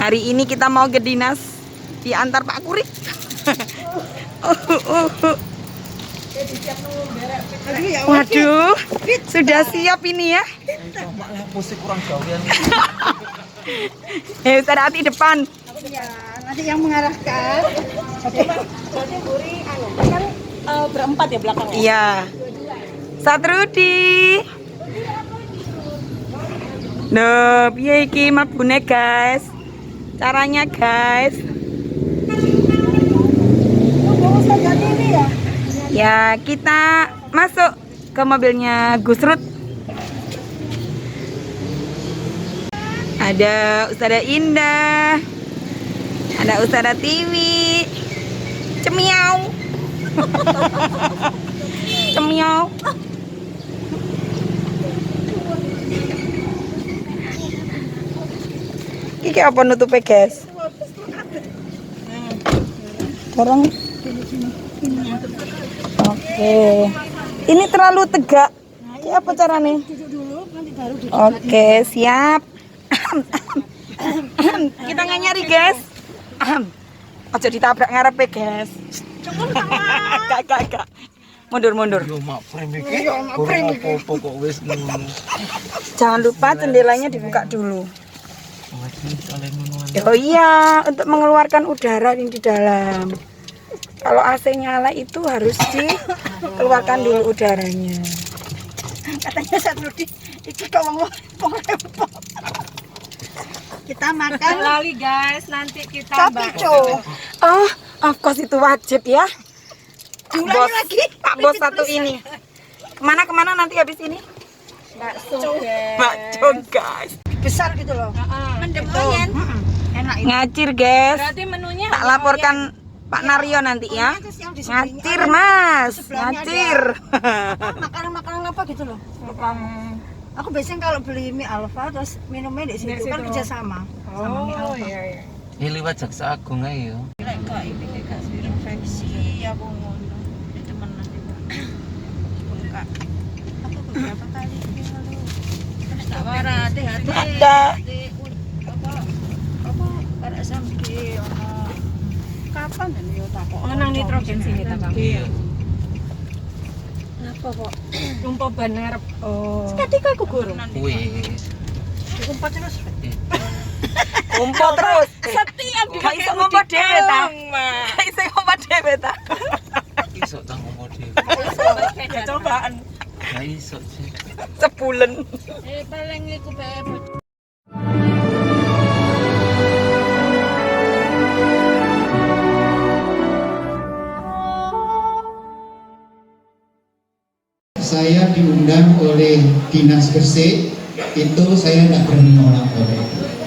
Hari ini kita mau ke dinas diantar Pak Kuri. Waduh, sudah siap ini ya. Musik kurang jauh ya. Ustaz Ati depan. Ya, nanti yang mengarahkan. Jadi Buri kan berempat ya belakangnya. Iya. Satrudi. Nah, piye iki mabune, guys? Caranya, guys. Ya, kita masuk ke mobilnya Gusrut. Ada Ustazah Indah, ada Ustazah Tiwi, cemiau, cemiau. Iki apa nutupnya, guys? Sekarang. Oke. Ini terlalu tegak. Ini apa caranya? Oke, siap. Kita nggak nyari, guys. Ojo ditabrak ngarepe, guys. Gak. Mundur. Yo mak frame iki. Apa kok wis ngono. Jangan lupa jendelanya dibuka dulu. Oh iya, untuk mengeluarkan udara yang di dalam. Kalau AC nyala itu harus dikeluarkan dulu udaranya. Katanya Satrudi itu kalau kita makan lali guys, nanti kita capico. Oh, of course itu wajib ya. Diulangi lagi. Pak Bos satu ini. Kemana nanti habis ini? Bakso, guys. Besar gitu loh. Mendem oyen. Enak itu. Ngacir, guys. Berarti menunya Tak laporkan Pak Naryo nanti ya. Ngacir, Mas. Ngacir. Makanan-makanan apa gitu loh. Aku biasanya kalau beli mie Alfa terus minumnya di situ kan kerjasama sama mie Alfa. iya. Ini liwat Jaksa Agung ae yo. Lek kok iki gak infeksi aku ngono. Temen nanti buka. Aku beberapa kali iki lalu. Terus tak wara hati-hati. Ada. Apa arek sampe ono kapan dan yo takok. Oh, nang nitrogen sini ta, Bang. Iya. Apa kok? Tumpah ban ngarep. Oh. Ketika aku gurung. Wis. Diumpat terus. Kumpul terus. Setiap Gak iso ngomong dhewe ta. Gak iso ngomong dhewe ta. Iso tang model. Beda cobaan. Gak iso sih. Sebulan. Paling iku bae. Saya diundang oleh Dinas Gresik, itu saya tidak berani nolak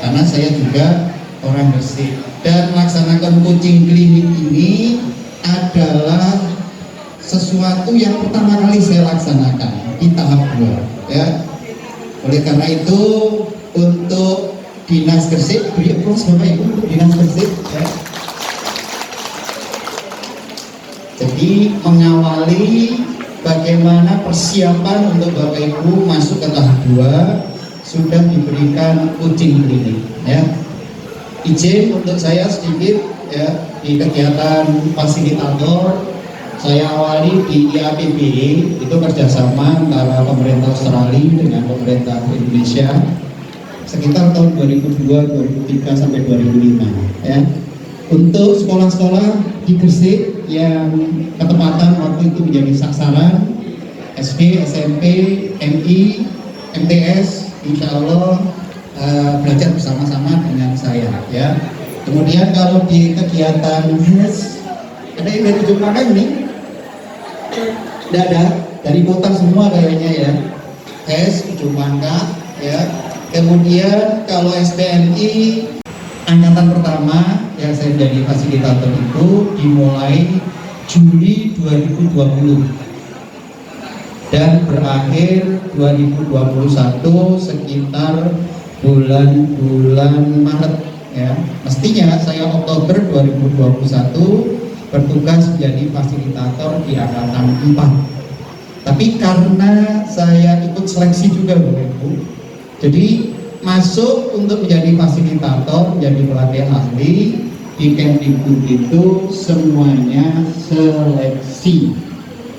karena saya juga orang Gresik, dan melaksanakan coaching klinik ini adalah sesuatu yang pertama kali saya laksanakan di tahap 2 ya. Oleh karena itu untuk Dinas Gresik, beri aplaus Bapak Ibu untuk Dinas Gresik ya. Jadi mengawali bagaimana persiapan untuk Bapak Ibu masuk ke tahap 2 sudah diberikan coaching klinik ya. Izin untuk saya sedikit ya, di kegiatan fasilitator saya awali di IAPB, itu kerjasama antara pemerintah Australia dengan pemerintah Indonesia sekitar tahun 2002, 2003 sampai 2005 ya. Untuk sekolah-sekolah di Gresik yang ketepatan waktu itu menjadi sasaran SD, SMP, MI, MTS, insya Allah belajar bersama-sama dengan saya ya. Kemudian kalau di kegiatan HES, ada yang dari Jepang ini? Tidak ada, dari kota semua kayaknya ya. HES, Jumangka ya. Kemudian kalau SBMI angkatan pertama yang saya jadi fasilitator itu dimulai Juli 2020 dan berakhir 2021 sekitar bulan Maret ya. Mestinya saya Oktober 2021 bertugas menjadi fasilitator di angkatan 4. Tapi karena saya ikut seleksi juga Bapak Ibu, jadi masuk untuk menjadi fasilitator, menjadi pelatih ahli di Kemdikbud itu semuanya seleksi.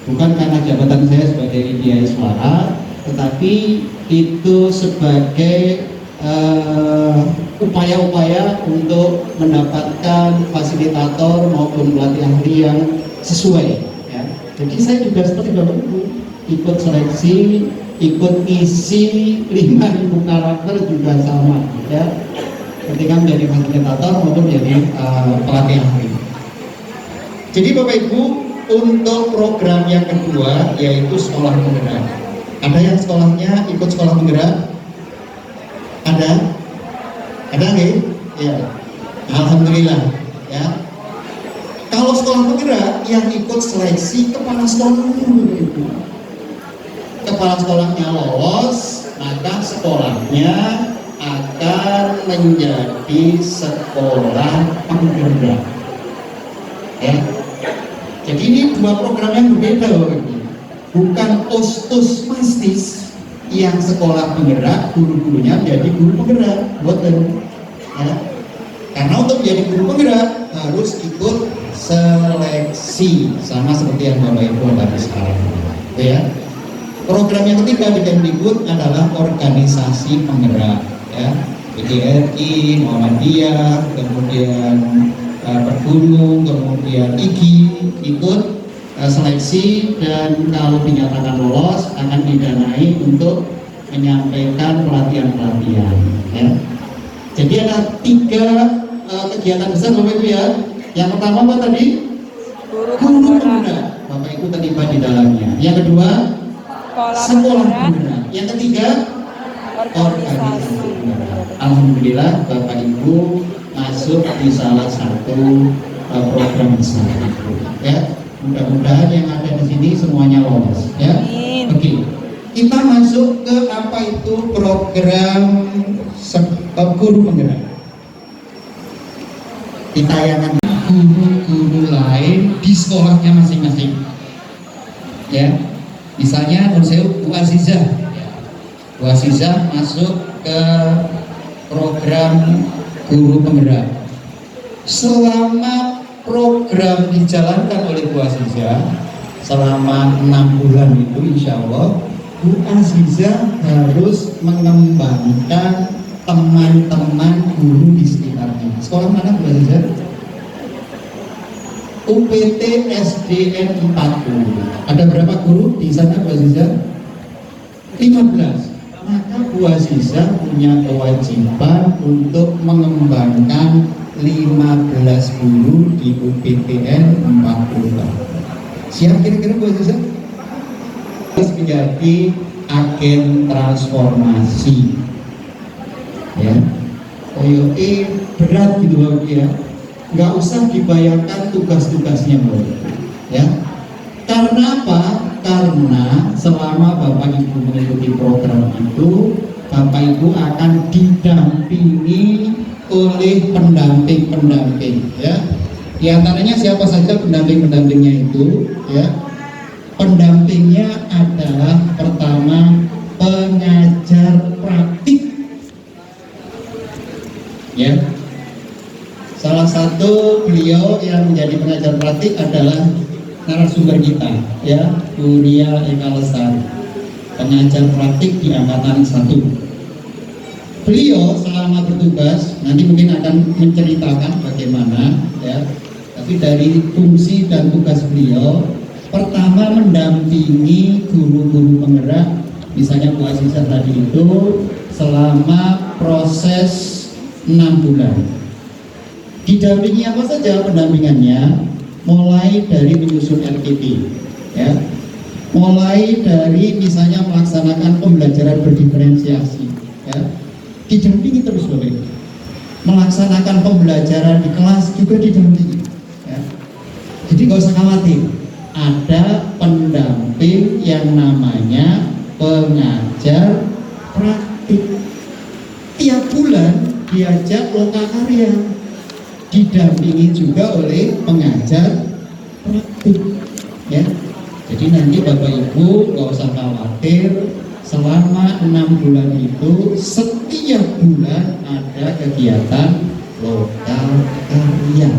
Bukan karena jabatan saya sebagai India Iswara, tetapi itu sebagai upaya-upaya untuk mendapatkan fasilitator maupun pelatih ahli yang sesuai. Ya. Jadi saya juga seperti Bapak Ibu ikut seleksi, ikut isi 5.000 karakter juga sama. Ya. Ketika menjadi fasilitator maupun menjadi pelatih ahli. Jadi Bapak Ibu, untuk program yang kedua yaitu sekolah penggerak. Ada yang sekolahnya ikut sekolah penggerak? Ada nggak? Ya, alhamdulillah. Ya. Kalau sekolah penggerak yang ikut seleksi kepala sekolahnya, itu kepala sekolahnya lolos, maka sekolahnya akan menjadi sekolah penggerak. Ya. Jadi ini dua program yang berbeda, bukan postus mastis yang sekolah penggerak, guru-gurunya menjadi guru penggerak, betul. Ya. Karena untuk menjadi guru penggerak harus ikut seleksi, sama seperti yang Bapak Ibu ada sekarang. Ya. Program yang ketiga di Kemdikbud adalah organisasi penggerak, ya. PGRI, Muhammadiyah, kemudian Pergunung, kemudian IGI ikut seleksi, dan kalau dinyatakan lolos akan didanai untuk menyampaikan pelatihan-pelatihan. Ya. Jadi ada 3 kegiatan besar Bapak Ibu ya. Yang pertama apa tadi? Guru penggerak. Bapak Ibu terlibat di dalamnya. Yang kedua, sekolah penggerak. Yang ketiga, organisasi penggerak. Alhamdulillah Bapak Ibu masuk di salah satu program besar itu. Ya. Mudah-mudahan yang ada di sini semuanya lolos, ya. Oke, kita masuk ke apa itu program guru penggerak. Di tayangan guru-guru lain di sekolahnya masing-masing, ya. Misalnya Bu Azizah, Bu Azizah masuk ke program guru penggerak. Selama program dijalankan oleh Bu Azizah selama 6 bulan itu, insya Allah Bu Azizah harus mengembangkan teman-teman guru di sekitarnya. Sekolah mana Bu Azizah? UPT SDN 40. Ada berapa guru di sana Bu Azizah? 15. Maka Bu Azizah punya kewajiban untuk mengembangkan 15 guru di UPTN 40. Siap kira-kira Bu Azizah? Harus menjadi agen transformasi. Ya, berat gitu Bapak ya. Nggak usah dibayangkan tugas-tugasnya Bapak. Ya. Karena apa? Karena selama Bapak Ibu mengikuti program itu, Bapak Ibu akan didampingi oleh pendamping-pendamping, ya. Di antaranya siapa saja pendamping-pendampingnya itu, ya. Pendampingnya adalah pertama pengajar praktik, ya. Salah satu beliau yang menjadi pengajar praktik adalah narasumber kita, ya, Bu Ria Eka Lestari, pengajar praktik di Angkatan 1. Beliau selama bertugas nanti mungkin akan menceritakan bagaimana, ya. Tapi dari fungsi dan tugas beliau, pertama mendampingi guru-guru penggerak, misalnya Bu Azizah tadi itu selama proses 6 bulan. Didampingi apa saja pendampingannya? Mulai dari menyusun LKP, ya. Mulai dari misalnya melaksanakan pembelajaran berdiferensiasi, ya. Didampingi terus Bapak Ibu. Melaksanakan pembelajaran di kelas juga didampingi, ya. Jadi nggak usah khawatir, ada pendamping yang namanya pengajar praktik. Tiap bulan diajak lokakarya, didampingi juga oleh pengajar praktik, ya. Jadi nanti Bapak Ibu nggak usah khawatir, selama 6 bulan itu setiap bulan ada kegiatan lokal karya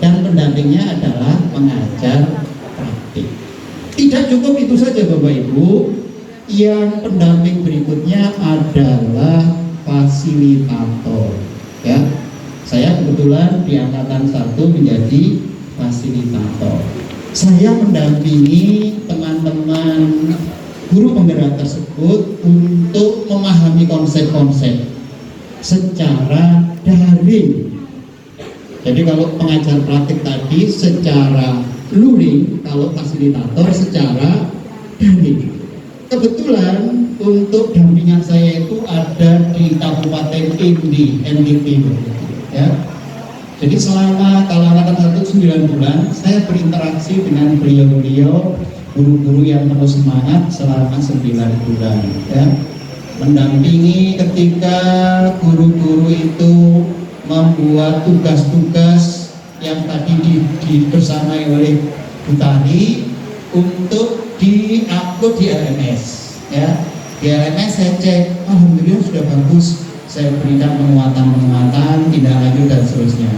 dan pendampingnya adalah pengajar praktik. Tidak cukup itu saja Bapak Ibu, yang pendamping berikutnya adalah fasilitator. Ya, saya kebetulan di angkatan 1 menjadi fasilitator. Saya mendampingi teman-teman guru penggerak tersebut untuk memahami konsep-konsep secara daring. Jadi kalau pengajar praktik tadi secara luring, kalau fasilitator secara daring. Kebetulan untuk dampingan saya itu ada di Kabupaten Indi, NTT, ya. Jadi selama kalau angkatan 1 9 bulan saya berinteraksi dengan beliau-beliau guru-guru yang terus semangat selama 9 bulan, ya. Mendampingi ketika guru-guru itu membuat tugas-tugas yang tadi dibersamai oleh Bu Tani untuk diupload di LMS, ya. Di LMS saya cek, alhamdulillah sudah bagus, saya berikan penguatan, tindak lanjut dan seterusnya.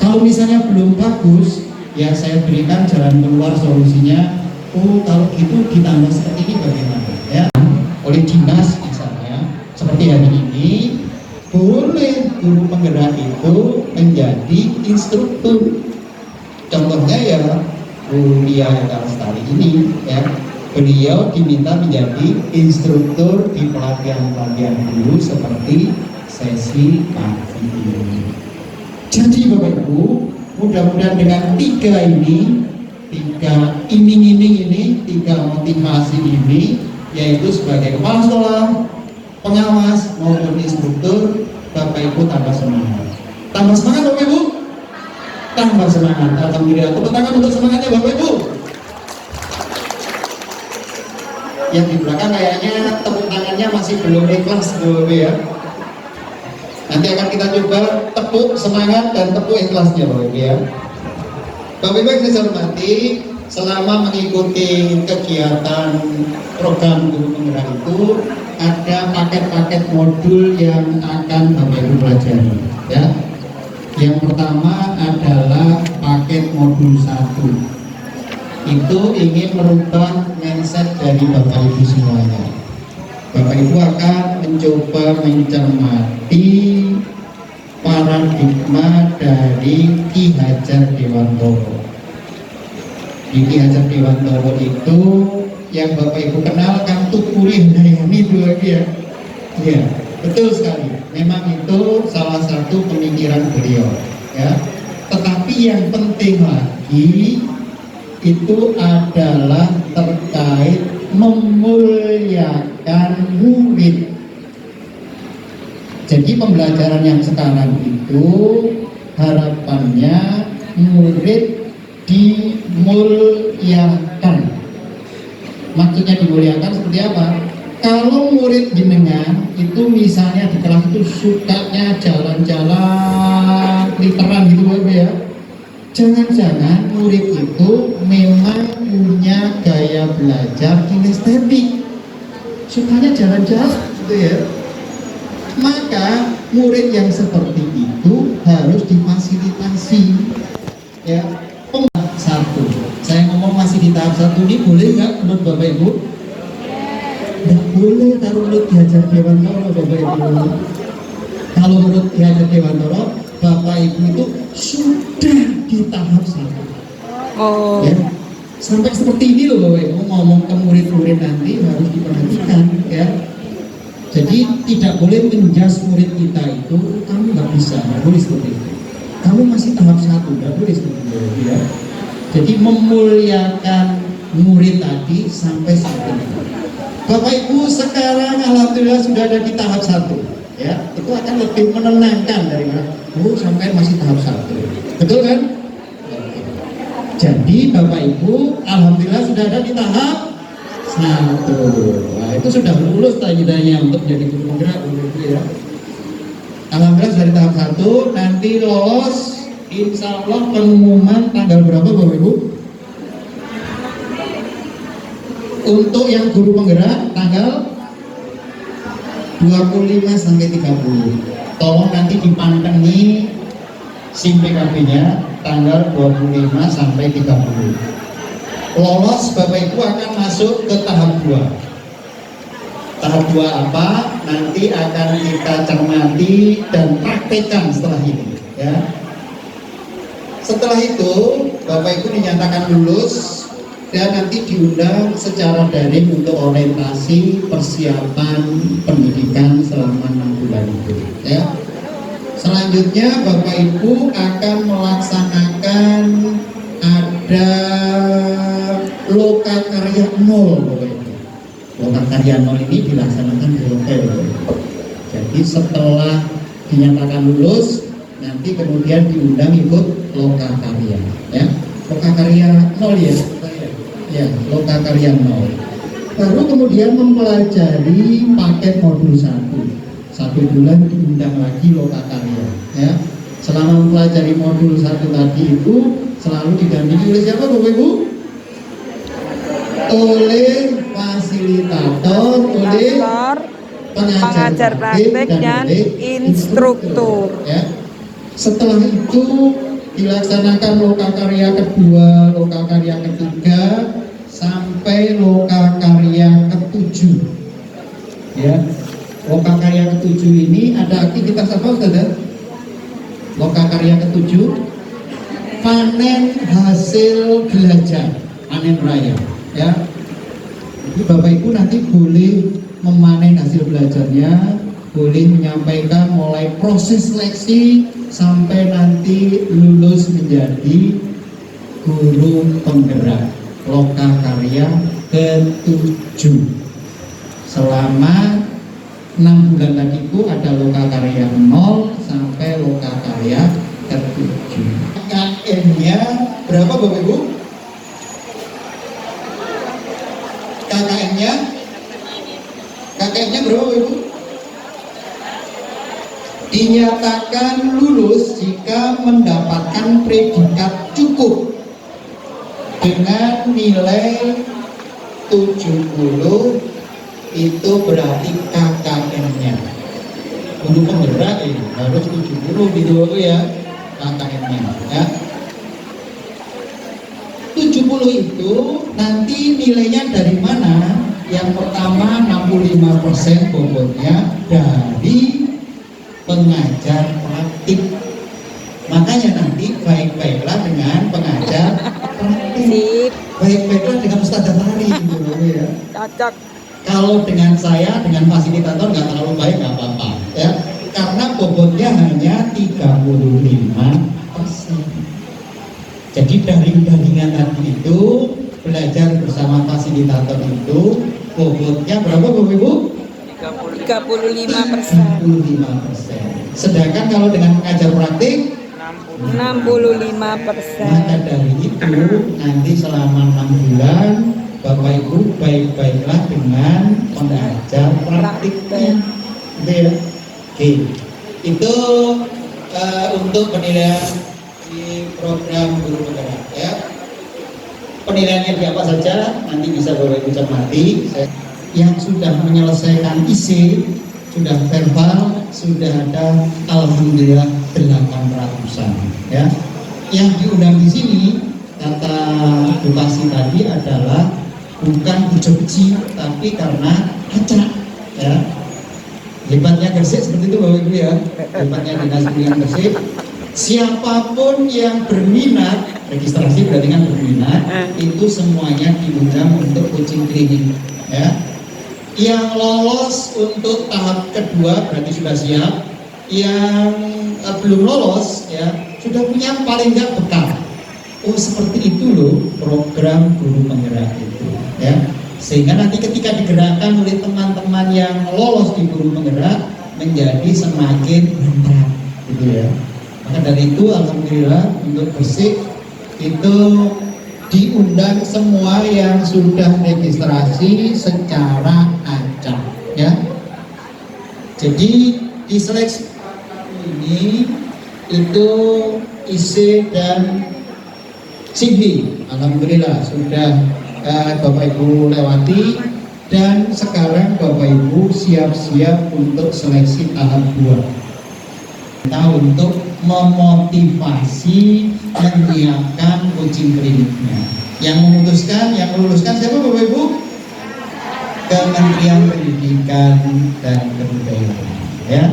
Kalau misalnya belum bagus, ya saya berikan jalan keluar solusinya. Oh, kalau gitu ditambah seperti ini bagaimana, ya? Oleh dinas misalnya, seperti hari ini, boleh guru penggerak itu menjadi instruktur. Contohnya ya Bu Lia Lestari ini, ya, beliau diminta menjadi instruktur di pelatihan-pelatihan guru seperti sesi pagi ini. Jadi Bapak Ibu, mudah-mudahan dengan 3 iming-iming ini, 3 motivasi ini, yaitu sebagai kepala sekolah, pengawas maupun instruktur, Bapak Ibu tambah semangat. Tambah semangat Bapak Ibu? Tambah semangat. Alhamdulillah. Tepuk tangan untuk semangatnya Bapak Ibu. Yang di belakang kayaknya tepuk tangannya masih belum ikhlas Bapak Ibu, ya. Nanti akan kita coba tepuk semangat dan tepuk ikhlasnya Bapak Ibu, ya. Bapak Ibu yang saya hormati, selama mengikuti kegiatan program guru penggerak itu ada paket-paket modul yang akan Bapak Ibu pelajari, ya. Yang pertama adalah paket modul 1. Itu ingin merubah mindset dari Bapak Ibu semuanya. Bapak Ibu akan mencoba mencermati paradigma dari Ki Hajar Dewantoro. Di Ki Hajar Dewantoro itu yang Bapak Ibu kenal kan Tukuri Handayani itu lagi, ya. Iya, betul sekali. Memang itu salah satu pemikiran beliau, ya. Tetapi yang penting lagi itu adalah terkait memuliakan murid. Jadi pembelajaran yang sekarang itu harapannya murid dimuliakan. Maksudnya dimuliakan seperti apa? Kalau murid jenengan itu misalnya di kelas itu sukanya jalan-jalan literan gitu ya, jangan-jangan murid itu memang punya gaya belajar kinestetik, sukanya jalan-jalan gitu ya. Maka murid yang seperti itu harus difasilitasi, ya. Satu, saya ngomong masih di tahap 1 ini, boleh nggak menurut Bapak Ibu? Nggak boleh taruh menurut Ki Hajar Dewantoro Bapak Ibu. Kalau menurut Ki Hajar Dewantoro, Bapak Ibu itu sudah di tahap 1. Oh. Ya, sampai seperti ini loh Bapak Ibu, ngomong ke murid-murid nanti harus diperhatikan, ya. Jadi tidak boleh menjas murid kita itu, kamu nggak bisa, nggak boleh seperti itu. Kamu masih tahap 1, nggak boleh seperti itu, ya. Jadi memuliakan murid tadi sampai saat ini. Bapak Ibu sekarang alhamdulillah sudah ada di tahap 1, ya. Itu akan lebih menenangkan daripada sampai masih tahap 1. Betul kan? Jadi Bapak Ibu alhamdulillah sudah ada di tahap 1. Nah, itu sudah lulus tanya untuk menjadi guru penggerak, ya. Alhamdulillah dari tahap 1, nanti lolos insya Allah pengumuman tanggal berapa Bapak Ibu? Untuk yang guru penggerak tanggal 25 sampai 30. Tolong nanti dipantengi SIM PKB-nya tanggal 25 sampai 30. Lolos Bapak Ibu akan masuk ke tahap 2. Tahap 2 apa? Nanti akan kita cermati dan praktekkan setelah ini, ya. Setelah itu Bapak Ibu dinyatakan lulus dan nanti diundang secara daring untuk orientasi persiapan pendidikan selama 6 bulan itu, ya. Selanjutnya Bapak Ibu akan melaksanakan ada lokakarya 0, Bapak Ibu. Lokakarya 0 ini dilaksanakan di hotel. Jadi setelah dinyatakan lulus, nanti kemudian diundang ikut lokakarya, ya. Lokakarya 0 ya. Ya, lokakarya 0. Baru kemudian mempelajari paket modul 1 bulan diundang lagi lokakarya, ya. Selama mempelajari modul 1 tadi itu selalu didampingi oleh siapa Bapak Ibu? Oleh fasilitator, oleh pengajar praktik dan oleh instruktur, ya. Setelah itu dilaksanakan lokakarya kedua, lokakarya ketiga sampai lokakarya ke-7, ya. Lokakarya ke-7 ini ada aktivitas apa, Saudara? Lokakarya ke-7 panen hasil belajar, panen raya, ya. Jadi Bapak Ibu nanti boleh memanen hasil belajarnya, boleh menyampaikan mulai proses seleksi sampai nanti lulus menjadi guru penggerak lokakarya ke-7. Selama 6 bulan tadi itu ada lokakarya 0 sampai lokakarya ke-7. KKN-nya berapa Bapak Ibu? KKN-nya berapa Bapak Ibu? Dinyatakan lulus jika mendapatkan predikat cukup dengan nilai 70, itu berarti KKN-nya. Guru penggerak ini harus 70 gitu ya KKN-nya, ya. 70 itu nanti nilainya dari mana? Yang pertama 65% bobotnya dari pengajar praktik. Makanya nanti baik-baiklah dengan pengajar praktik, baik-baiklah dengan Ustazah Tari gitu ya. Cocok. Kalau dengan saya, dengan fasilitator nggak terlalu baik, nggak apa-apa, ya. Karena bobotnya hanya 35%. Jadi daring-daringan tadi itu belajar bersama fasilitator itu bobotnya berapa Bapak Ibu? 35%. 65%. Sedangkan kalau dengan pengajar praktik 65%. maka dari itu nanti selama 6 bulan Bapak Ibu baik-baiklah dengan pengajar praktiknya, gitu ya. Oke, itu untuk penilaian di program guru penggerak, ya. Penilaiannya di apa saja nanti bisa Bapak Ibu cermati. Yang sudah menyelesaikan IC, sudah verbal, sudah ada alhamdulillah 800-an, ya. Yang diundang di sini kata Bupati tadi adalah bukan bujo-buji, tapi karena acak, ya. Hebatnya Gresik seperti itu Bapak Ibu ya. Hebatnya Dinas Pendidikan Gresik. Siapapun yang berminat, registrasi berarti kan berminat, itu semuanya diundang untuk coaching klinik, ya. Yang lolos untuk tahap kedua berarti sudah siap. Yang belum lolos, ya, sudah punya paling nggak bekal. Oh seperti itu loh program guru penggerak itu, ya. Sehingga nanti ketika digerakkan oleh teman-teman yang lolos di guru penggerak menjadi semakin mantap, gitu ya. Maka dari itu alhamdulillah untuk Gresik itu diundang semua yang sudah registrasi secara acak, ya. Jadi di seleksi ini itu IC dan CV alhamdulillah sudah Bapak Ibu lewati. Dan sekarang Bapak Ibu siap-siap untuk seleksi tahap 2. Kita untuk memotivasi menyiapkan coaching kliniknya. Yang memutuskan, yang meluluskan siapa Bapak Ibu? Kementerian Pendidikan dan Kebudayaan. Ya.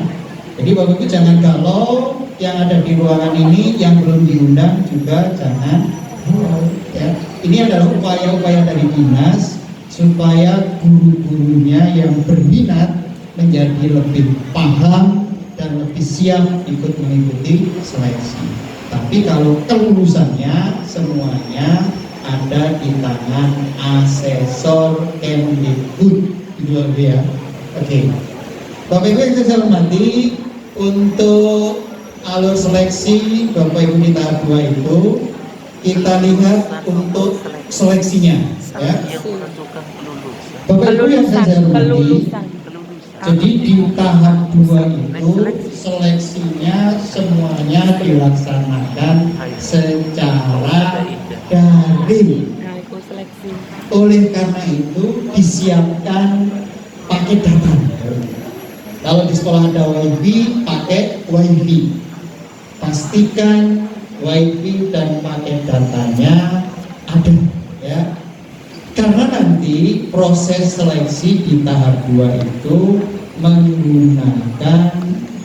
Jadi Bapak Ibu jangan galau, yang ada di ruangan ini yang belum diundang juga jangan galau. Ya. Ini adalah upaya-upaya dari dinas supaya guru-gurunya yang berminat menjadi lebih paham dan lebih siap ikut mengikuti seleksi. Tapi kalau kelulusannya semuanya ada di tangan asesor Kemdikbud, itu ya. Oke. Bapak Ibu yang saya hormati, untuk alur seleksi Bapak Ibu di tahap 2 itu kita lihat untuk seleksinya, ya. Bapak Ibu yang saya hormati, jadi di tahap 2 itu seleksinya semuanya dilaksanakan secara daring. Oleh karena itu disiapkan paket data. Kalau di sekolah ada WiFi, pakai WiFi. Pastikan WiFi dan paket datanya ada, ya. Karena nanti proses seleksi di tahap 2 itu menggunakan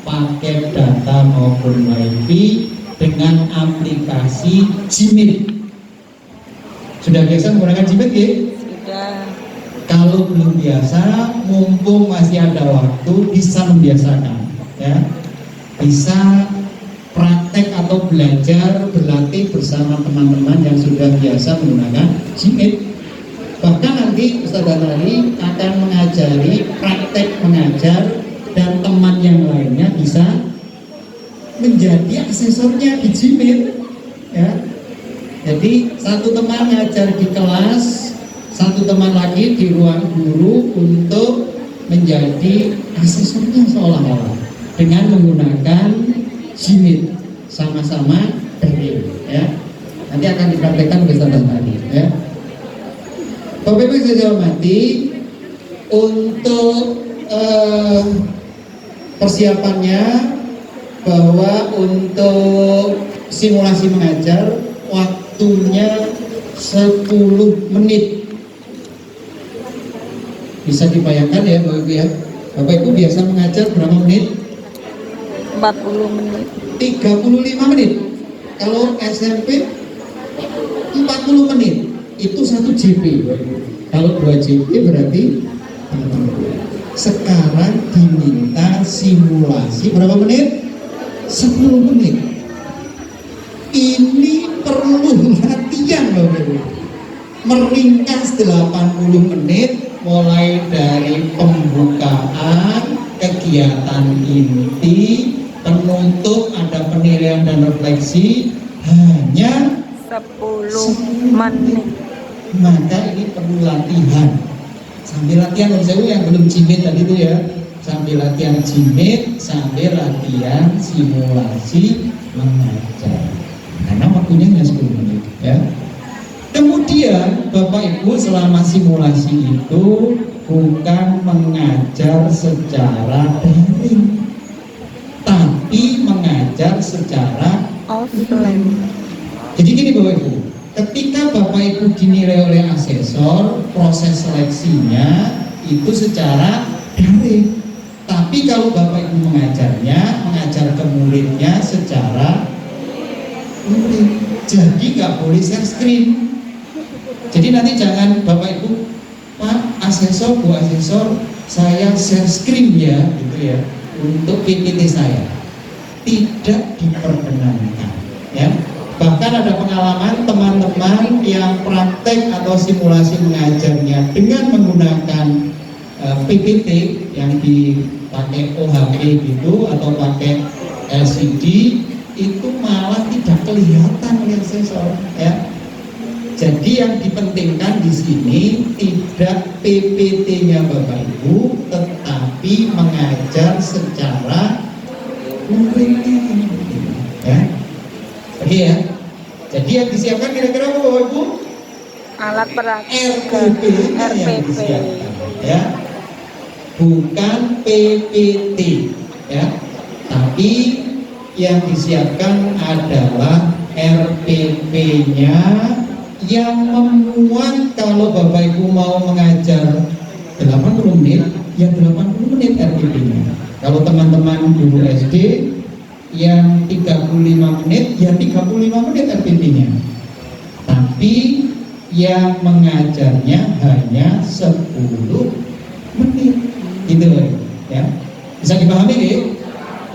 paket data maupun WiFi dengan aplikasi Jimit. Sudah biasa menggunakan Jimit ya? Sudah. Kalau belum biasa, mumpung masih ada waktu, bisa membiasakan, ya. Bisa praktek atau belajar berlatih bersama teman-teman yang sudah biasa menggunakan Jimit. Bahkan nanti Ustaz Danali akan mengajari praktek mengajar dan teman yang lainnya bisa menjadi asesornya di Jimit, ya. Jadi satu teman ngajar di kelas, satu teman lagi di ruang guru untuk menjadi asesornya seolah-olah dengan menggunakan Jimit, sama-sama daring, ya. Nanti akan dipraktekkan bersama tadi, ya. Bapak Ibu saya hormati, untuk persiapannya bahwa untuk simulasi mengajar waktunya 10 menit. Bisa dibayangkan ya Bapak Ibu ya. Bapak Ibu biasa mengajar berapa menit? 40 menit. 35 menit. Kalau SMP 40 menit. Itu 1 JP. Kalau 2 JP berarti 40. Sekarang diminta simulasi berapa menit? 10 menit. Ini perlu latihan Bapak Ibu. Meringkas 80 menit mulai dari pembukaan, kegiatan inti, penutup, ada penilaian dan refleksi, hanya 10 menit. Maka ini perlu latihan. Sambil latihan yang belum Jimit tadi itu ya, sambil latihan Jimit, sambil latihan simulasi mengajar. Karena waktunya hanya 10 menit, ya. Kemudian Bapak Ibu selama simulasi itu bukan mengajar secara daring, tapi mengajar secara offline. Jadi gini Bapak Ibu, ketika Bapak Ibu dinilai oleh asesor, proses seleksinya itu secara daring. Tapi kalau Bapak Ibu mengajarnya, mengajar ke muridnya secara murid. Jadi nggak boleh share screen. Jadi nanti jangan Bapak Ibu, Pak asesor, Bu asesor, saya share screen ya, gitu ya, untuk PPT saya. Tidak diperkenankan, ya. Bahkan ada pengalaman teman-teman yang praktek atau simulasi mengajarnya dengan menggunakan PPT yang dipakai OHP gitu atau pakai LCD, itu malah tidak kelihatan oleh asesor, ya. Jadi yang dipentingkan di sini tidak PPT-nya Bapak Ibu, tetapi mengajar secara memberikan, ya. Oke ya. Jadi yang disiapkan kira-kira apa Bapak Ibu? Alat peraga RPP yang RPP. disiapkan. ya, bukan PPT, ya, tapi yang disiapkan adalah RPP-nya yang memuat kalau Bapak Ibu mau mengajar 80 menit, ya 80 menit RPP-nya. Kalau teman-teman guru SD yang 35 menit, ya 35 menit RPP-nya. Tapi yang mengajarnya hanya 10 menit, gitu ya. Bisa dipahami ya?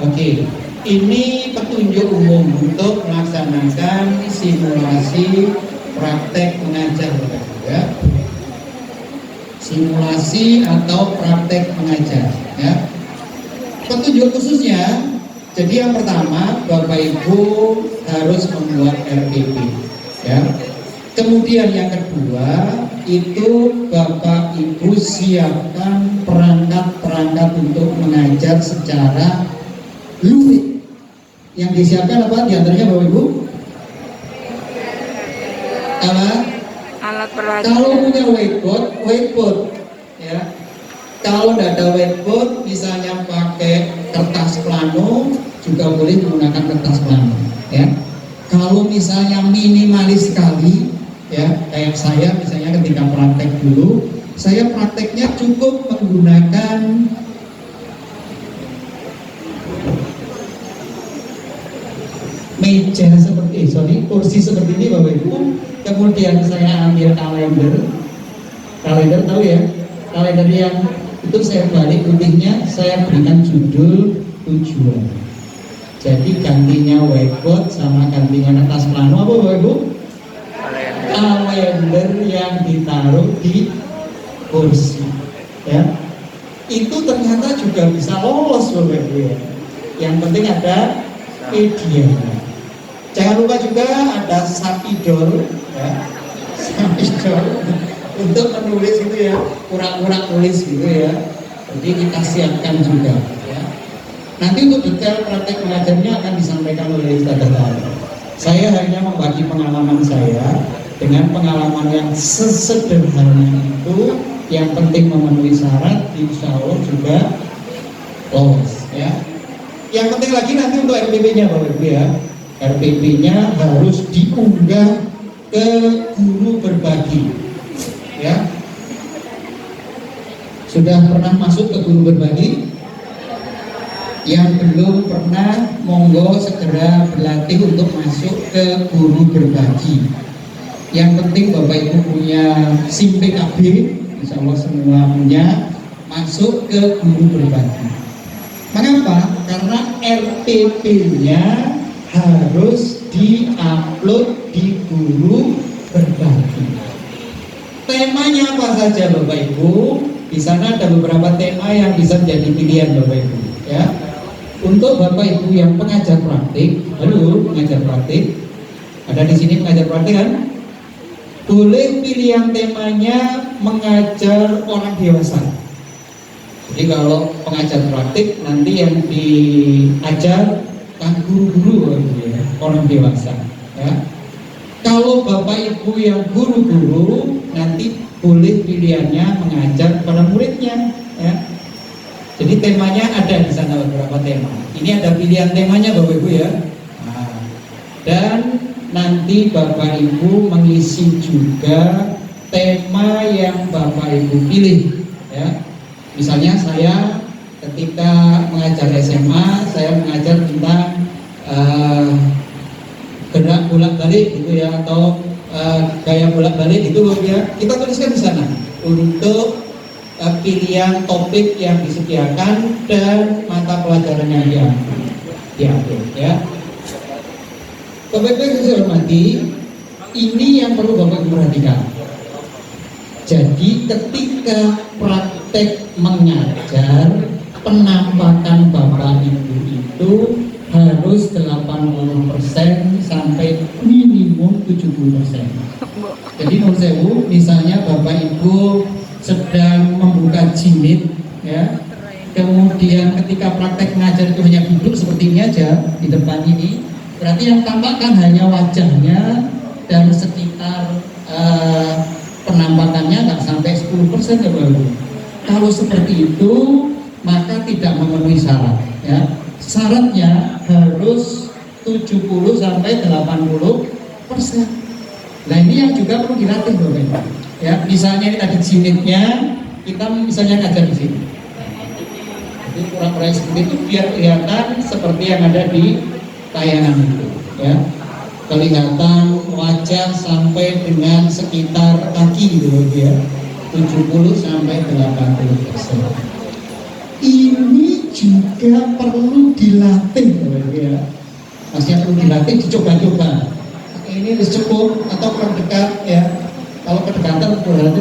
Oke, ini petunjuk umum untuk melaksanakan simulasi praktek mengajar, ya. Simulasi atau praktek mengajar, ya. Petunjuk khususnya, jadi yang pertama Bapak Ibu harus membuat RPP, ya. Kemudian yang kedua itu Bapak Ibu siapkan perangkat-perangkat untuk mengajar secara lurik. Yang disiapkan apa? Di antaranya Bapak Ibu? Apa? Alat pelajaran. Kalau punya whiteboard, ya. Kalau tidak ada whiteboard, misalnya pakai kertas plano, juga boleh menggunakan kertas plano, ya. Kalau misalnya minimalis sekali, ya, kayak saya misalnya ketika praktek dulu, saya prakteknya cukup menggunakan meja kursi seperti ini Bapak Ibu. Kemudian saya ambil kalender tahu ya, kalender yang itu saya balik putihnya, saya berikan judul tujuan. Jadi gantinya whiteboard sama gantinya kertas plano apa Bapak Ibu? Kalender yang ditaruh di kursi, ya. Itu ternyata juga bisa lolos Bapak Ibu, ya. Yang penting ada media. Jangan lupa juga ada sapidol, ya. Sapidol untuk menulis itu ya, kurang-kurang tulis gitu ya. Jadi kita siapkan juga, ya. Nanti untuk detail praktek mengajarnya akan disampaikan oleh Ustaz Dahlan. Saya hanya membagi pengalaman saya dengan pengalaman yang sesederhana itu, yang penting memenuhi syarat, insya Allah juga lolos, ya. Yang penting lagi nanti untuk RPP-nya Bapak Ibu, ya. RPP-nya harus diunggah ke guru berbagi, ya. Sudah pernah masuk ke guru berbagi? Yang belum pernah, monggo segera berlatih untuk masuk ke guru berbagi. Yang penting Bapak Ibu punya SIM PKB, insya Allah semua punya, masuk ke guru berbagi. Mengapa? Karena RPP-nya harus diupload di guru berbagi. Temanya apa saja Bapak Ibu? Di sana ada beberapa tema yang bisa menjadi pilihan Bapak Ibu, ya. Untuk Bapak Ibu yang pengajar praktik, pengajar praktik, ada di sini pengajar praktik kan? Boleh pilihan temanya mengajar orang dewasa. Jadi kalau pengajar praktik nanti yang diajar kan guru-guru, ya, orang dewasa, ya. Kalau Bapak Ibu yang guru-guru nanti boleh pilihannya mengajar kepada muridnya, ya. Jadi temanya ada di sana beberapa tema. Ini ada pilihan temanya Bapak Ibu, ya. Nah, dan nanti Bapak Ibu mengisi juga tema yang Bapak Ibu pilih, ya. Misalnya saya ketika mengajar SMA, saya mengajar tentang gerak bolak-balik gitu ya, atau gaya bolak-balik itu, ya. Kita tuliskan di sana untuk pilihan topik yang disediakan dan mata pelajaran yang diambil, ya. Bapak Ibu yang saya hormati, ini yang perlu Bapak Ibu perhatikan. Jadi ketika praktek mengajar, penampakan Bapak Ibu itu harus 80% sampai minimum 70%. Jadi menurut saya, misalnya Bapak Ibu sedang membuka jilid, ya, kemudian ketika praktek mengajar itu hanya duduk seperti ini aja di depan ini, berarti yang tampakkan hanya wajahnya dan sekitar penampakannya nggak sampai 10% ya Bapak Ibu. Kalau seperti itu maka tidak memenuhi syarat ya. Syaratnya harus 70 sampai 80%. Nah ini yang juga perlu dilatih Bapak Ibu. Ya, misalnya ini tadi sinetnya kita misalnya ngajar di sini. Jadi pura-pura seperti itu biar kelihatan seperti yang ada di tayangan itu ya. Kelihatan wajah sampai dengan sekitar kaki gitu ya. 70 sampai 80%. Ini juga perlu dilatih ya. Maksudnya perlu dilatih, dicoba-coba. Ini harus cukup atau kurang dekat ya. Kalau kedekatan berarti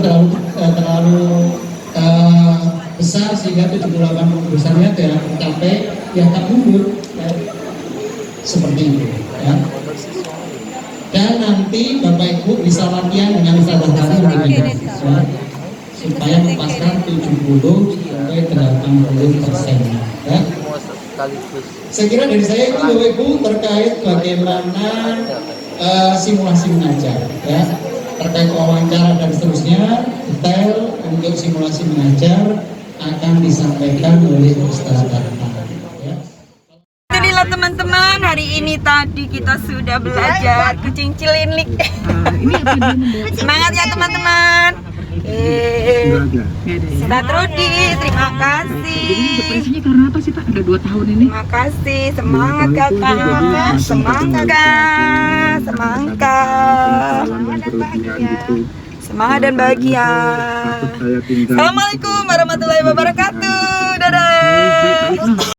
terlalu besar sehingga 70-80%-nya tidak tercapai, ya tak mundur ya. Seperti itu ya. Dan nanti Bapak Ibu bisa latihan dengan Ustazah kami dengan siswa supaya melepaskan 70 sampai 80% ya. Saya kira dari saya itu Bapak Ibu terkait bagaimana simulasi mengajar ya, terkait wawancara dan seterusnya. Detail untuk simulasi mengajar akan disampaikan oleh Ustazah ya. Alhamdulillah teman-teman, hari ini tadi kita sudah belajar kucing cilinik. Semangat ya teman-teman. Ustaz Rudi, terima kasih. Depresinya karena apa sih Pak? Udah 2 tahun ini. Terima kasih, semangat kakak. Semangat kak, semangat. Semangat dan bahagia. Assalamualaikum warahmatullahi wabarakatuh. Dadah.